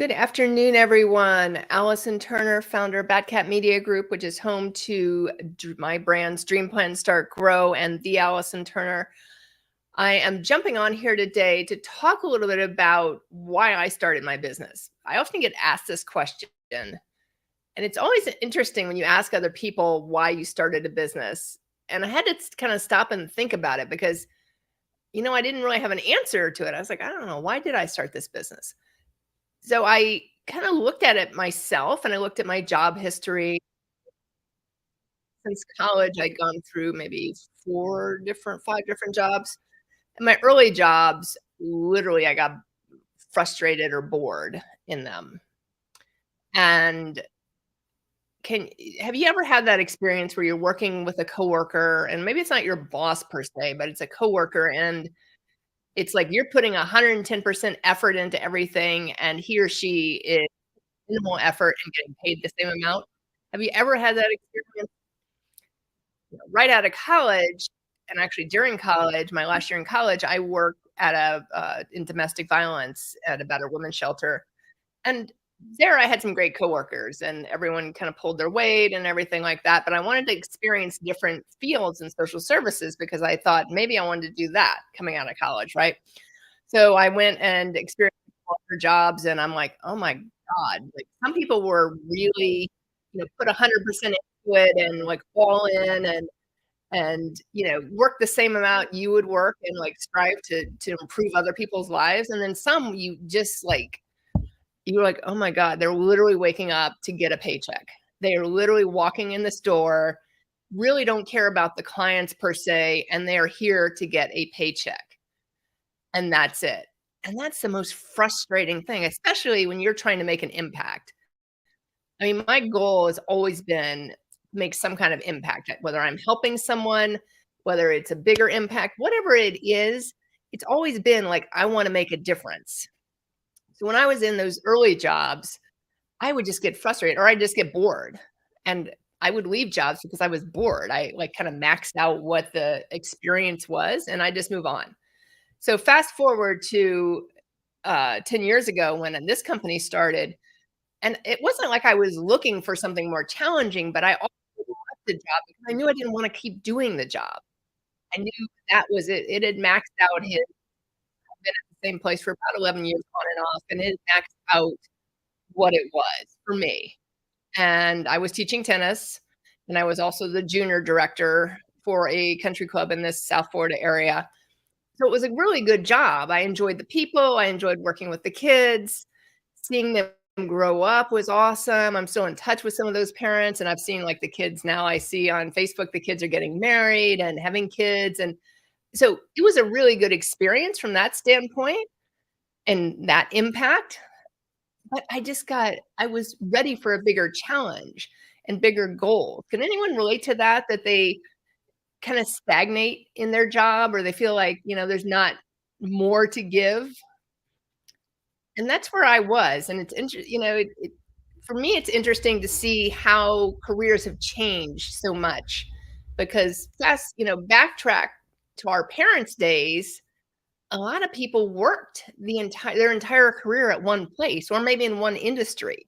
Good afternoon, everyone. Allison Turner, founder of Bad Cat Media Group, which is home to my brands Dream Plan, Start, Grow, and The Allison Turner. I am jumping on here today to talk a little bit about why I started my business. I often get asked this question, and it's always interesting when you ask other people why you started a business. And I had to kind of stop and think about it because, I didn't really have an answer to it. I was like, I don't know, why did I start this business? So I kind of looked at it myself and I looked at my job history. Since college, I'd gone through maybe 5 different jobs. And my early jobs, literally, I got frustrated or bored in them. And can have you ever had that experience where you're working with a coworker and maybe it's not your boss per se, but it's a coworker and it's like you're putting 110% effort into everything and he or she is minimal effort and getting paid the same amount? Have you ever had that experience? Right out of college, and actually during college, my last year in college, I worked at in domestic violence at a battered women's shelter, and there I had some great coworkers, and everyone kind of pulled their weight and everything like that, but I wanted to experience different fields in social services because I thought maybe I wanted to do that coming out of college, right? So I went and experienced other jobs, and I'm like, "Oh my god," like, some people were really, put 100% into it and, like, all in and work the same amount you would work and, like, strive to improve other people's lives, and then some you just, like you're like, "Oh my god," they're literally waking up to get a paycheck. They are literally walking in this door, really don't care about the clients per se, and they are here to get a paycheck, and that's it. And that's the most frustrating thing, especially when you're trying to make an impact. I mean, my goal has always been make some kind of impact, whether I'm helping someone, whether it's a bigger impact, whatever it is, it's always been like, I want to make a difference. So when I was in those early jobs, I would just get frustrated or I'd just get bored. And I would leave jobs because I was bored. I like kind of maxed out what the experience was and I just move on. So fast forward to 10 years ago when this company started, and it wasn't like I was looking for something more challenging, but I also left the job because I knew I didn't wanna keep doing the job. I knew that was it. It had maxed out his I've been at the same place for about 11 years on and off, and it maxed out what it was for me. And I was teaching tennis, and I was also the junior director for a country club in this South Florida area. So it was a really good job. I enjoyed the people, I enjoyed working with the kids. Seeing them grow up was awesome. I'm still in touch with some of those parents, and I've seen, like, the kids now I see on Facebook, the kids are getting married and having kids, and so it was a really good experience from that standpoint and that impact, but I was ready for a bigger challenge and bigger goals. Can anyone relate to that, that they kinda stagnate in their job or they feel like, there's not more to give? And that's where I was, and it's inter you know, it for me, it's interesting to see how careers have changed so much because backtrack to our parents' days, a lot of people worked their entire career at one place or maybe in one industry.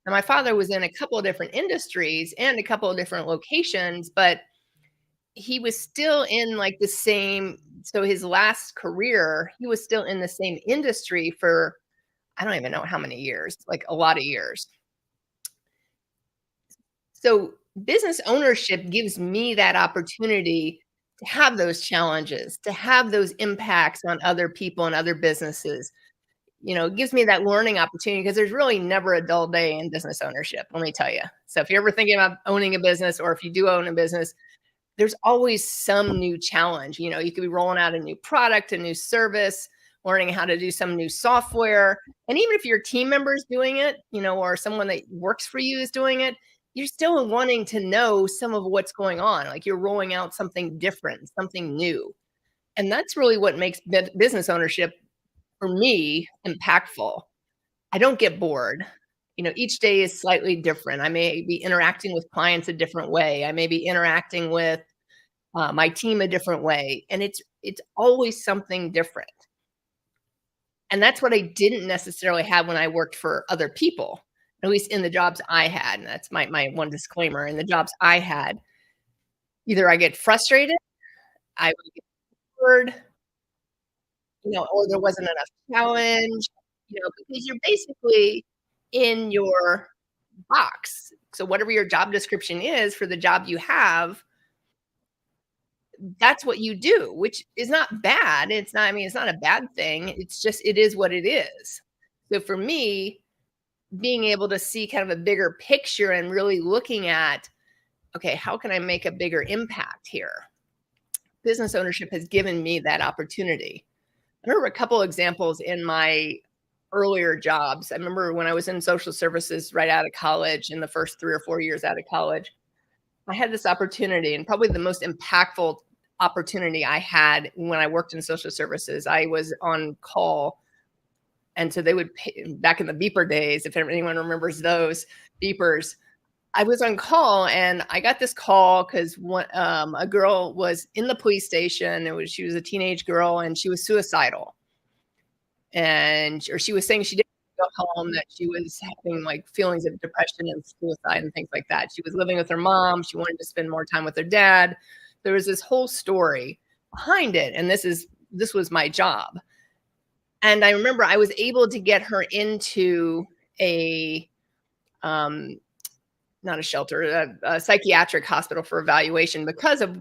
And my father was in a couple of different industries and a couple of different locations, but he was still in, like, the same so his last career, he was still in the same industry for I don't even know how many years, like a lot of years. So business ownership gives me that opportunity to have those challenges, to have those impacts on other people and other businesses. It gives me that learning opportunity because there's really never a dull day in business ownership, let me tell you. So if you're ever thinking about owning a business or if you do own a business, there's always some new challenge. You could be rolling out a new product, a new service, learning how to do some new software. And even if your team member is doing it, or someone that works for you is doing it, you're still wanting to know some of what's going on. Like you're rolling out something different, something new. And that's really what makes business ownership for me impactful. I don't get bored. Each day is slightly different. I may be interacting with clients a different way. I may be interacting with my team a different way, and it's always something different. And that's what I didn't necessarily have when I worked for other people, at least in the jobs I had. And that's my one disclaimer. In the jobs I had, either I get frustrated, I would get bored, or there wasn't enough challenge, because you're basically in your box. So whatever your job description is for the job you have, that's what you do, which is not bad. It's not, I mean, it's not a bad thing. It's just, it is what it is. So for me, being able to see kind of a bigger picture and really looking at, okay, how can I make a bigger impact here? Business ownership has given me that opportunity. I remember a couple examples in my earlier jobs. I remember when I was in social services right out of college, in the first 3 or 4 years out of college, I had this opportunity, and probably the most impactful opportunity I had when I worked in social services. I was on call, and so they would pay, back in the beeper days, if anyone remembers those beepers. I was on call, and I got this call because a girl was in the police station. She was a teenage girl, and she was suicidal, or she was saying she didn't go home, that she was having like feelings of depression and suicide and things like that. She was living with her mom. She wanted to spend more time with her dad. There was this whole story behind it, and this was my job. And I remember I was able to get her into a not a shelter, a psychiatric hospital for evaluation because of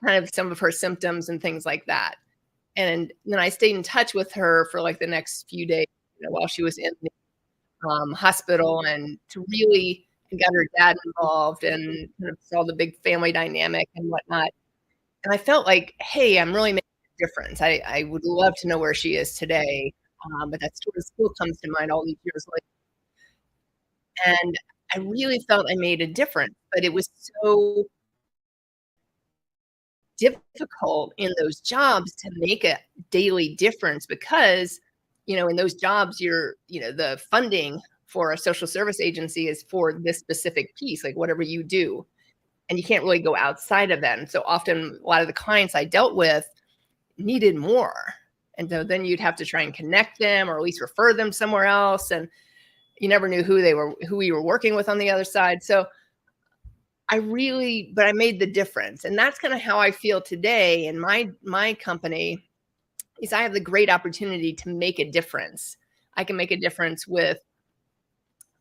kind of some of her symptoms and things like that. And then I stayed in touch with her for like the next few days, while she was in the hospital, and to really and got her dad involved and kind of saw the big family dynamic and whatnot. And I felt like, hey, I'm really making a difference. I would love to know where she is today, but that sort of still comes to mind all these years later. And I really felt I made a difference, but it was so difficult in those jobs to make a daily difference because, in those jobs, the funding for a social service agency is for this specific piece, like whatever you do. And you can't really go outside of that. And so often a lot of the clients I dealt with needed more. And so then you'd have to try and connect them or at least refer them somewhere else. And you never knew who you were working with on the other side. So but I made the difference. And that's kind of how I feel today in my company, is I have the great opportunity to make a difference. I can make a difference with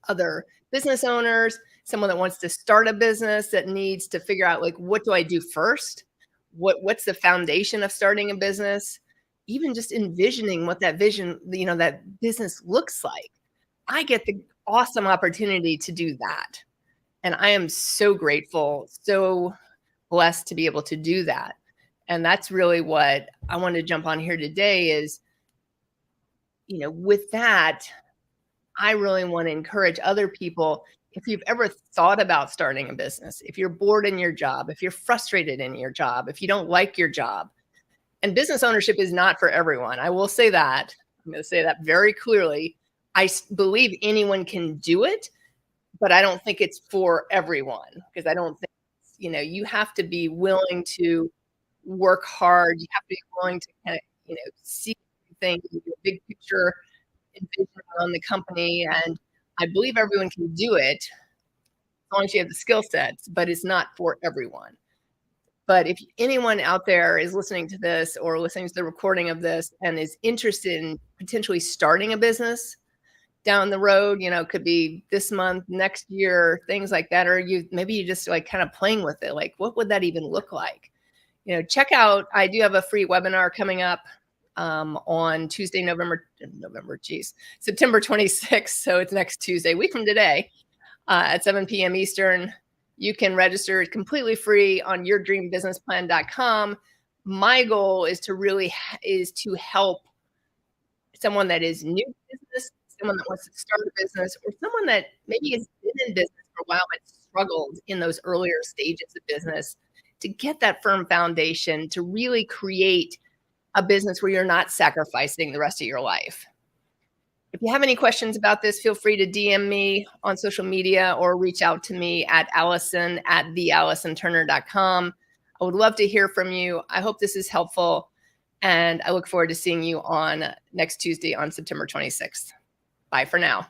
other business owners, someone that wants to start a business that needs to figure out, like, what do I do first? What's the foundation of starting a business? Even just envisioning what that vision, that business looks like. I get the awesome opportunity to do that. And I am so grateful, so blessed to be able to do that. And that's really what I wanted to jump on here today is, with that, I really want to encourage other people. If you've ever thought about starting a business, if you're bored in your job, if you're frustrated in your job, if you don't like your job, and business ownership is not for everyone. I will say that. I'm going to say that very clearly. I believe anyone can do it, but I don't think it's for everyone, because I don't think, you have to be willing to work hard. You have to be willing to kind of, see things, the big picture, envision on the company. And I believe everyone can do it as long as you have the skill sets, but it's not for everyone. But if anyone out there is listening to this or listening to the recording of this and is interested in potentially starting a business down the road, could be this month, next year, things like that, or maybe you just like kind of playing with it. Like, what would that even look like? Check out, I do have a free webinar coming up on Tuesday, September 26th. So it's next Tuesday, week from today, at 7 p.m. Eastern. You can register completely free on yourdreambusinessplan.com. My goal is to help someone that is new to business, someone that wants to start a business, or someone that maybe has been in business for a while but struggled in those earlier stages of business, to get that firm foundation to really create a business where you're not sacrificing the rest of your life. If you have any questions about this, feel free to DM me on social media or reach out to me at Allison@theallisonturner.com. I would love to hear from you. I hope this is helpful. And I look forward to seeing you on next Tuesday on September 26th. Bye for now.